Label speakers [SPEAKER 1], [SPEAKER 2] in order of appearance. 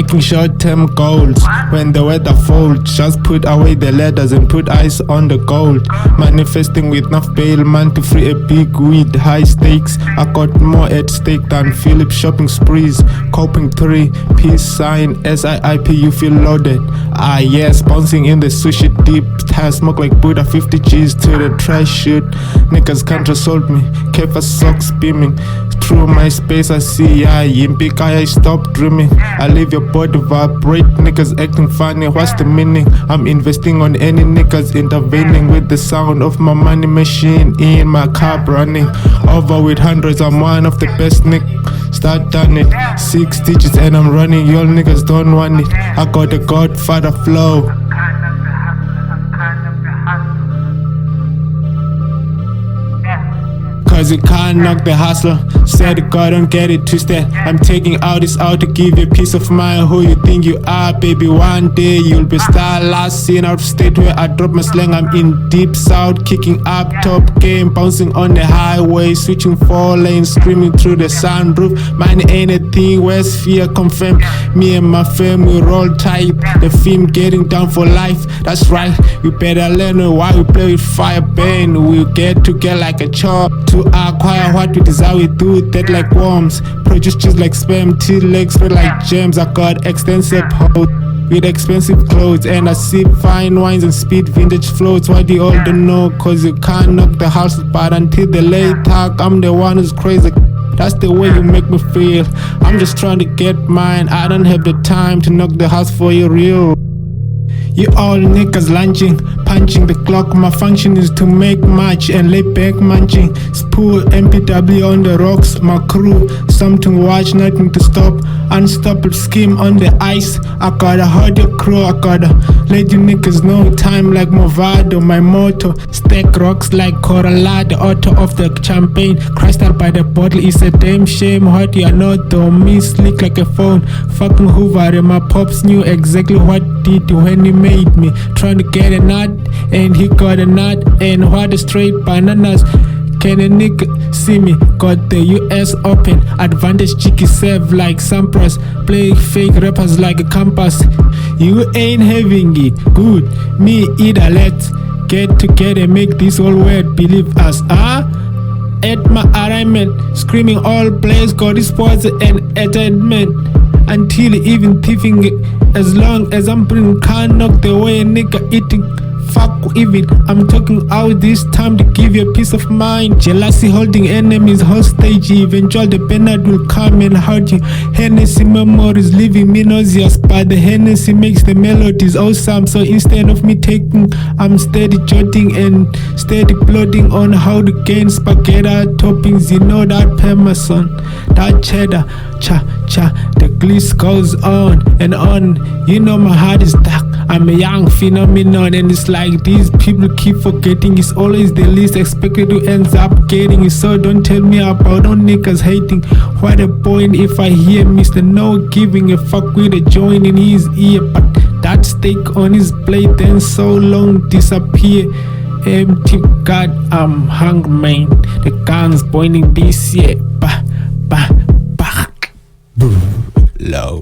[SPEAKER 1] making short-term goals. When the weather folds, just put away the letters and put ice on the gold. Manifesting with enough bail, man, to free a big weed. High stakes, I got more at stake than Philip shopping sprees. Coping 3, peace sign, SIIP, you feel loaded. Ah yes, bouncing in the sushi deep. Tire smoke like Buddha, 50 G's to the trash shoot. Niggas can't assault me, Kefa socks beaming. Through my space I see, yimpy I stop dreaming. I leave your body vibrate, niggas acting funny, what's the meaning? I'm investing on any niggas intervening with the sound of my money machine in my car running. Over with hundreds, I'm one of the best start done it, 6 digits and I'm running, y'all niggas don't want it. I got the Godfather flow. Cause you can't knock the hustle. Said God, don't get it twisted. I'm taking all this out to give you peace of mind. Who you think you are, baby? One day you'll be star. Last seen out of state where I drop my slang. I'm in deep south, kicking up top game, bouncing on the highway, switching 4 lanes, screaming through the sunroof. Money ain't a thing, where's fear confirmed? Me and my fam, we roll tight. The film getting down for life. That's right, we better learn why we play with fire burn. We get together like a chop. To acquire what we desire, we do that like worms. Produce just like spam, till legs spread like gems. I got extensive hoes with expensive clothes, and I sip fine wines and speed vintage floats. Why do you all don't know? Cause you can't knock the house apart until the late talk. I'm the one who's crazy. That's the way you make me feel. I'm just trying to get mine. I don't have the time to knock the house for you real. You all niggas lunching, punching the clock. My function is to make match and lay back munching. Spool MPW on the rocks, my crew. Something to watch, nothing to stop. Unstoppable scheme on the ice. I gotta hold your crew, I gotta let you niggas know. Time like Movado, my motto. Stack rocks like Coralla, the author of the champagne. Crystal by the bottle is a damn shame. What you not though, me slick like a phone. Fucking Hoover, my pops knew exactly what did when he made me. Trying to get a nut, and he got a nut. And what a straight bananas. Can a nigga see me? Got the US Open. Advantage cheeky serve like Sampras. Play fake rappers like a campus. You ain't having it good. Me either. Let's get together, make this whole world believe us. At my alignment, screaming all players got sports and entertainment. Until even thieving it. As long as I'm bringing, can't knock the way a nigga eating. Fuck even, I'm talking out this time to give you a peace of mind. Jealousy holding enemies hostage. Eventually the Bernard will come and hurt you. Hennessy memories leaving me nauseous, but the Hennessy makes the melodies awesome. So instead of me taking, I'm steady jotting and steady plotting on how to gain spaghetti toppings. You know that Parmesan, that cheddar, cha, the gliss goes on and on. You know my heart is dark. I'm a young phenomenon, and it's like these people keep forgetting. It's always the least expected who ends up getting it. So don't tell me about no niggas hating. What a point if I hear Mr. No giving a fuck with a joint in his ear, but that steak on his plate then so long disappear. Empty God, I'm hungry man. The guns pointing this year, low.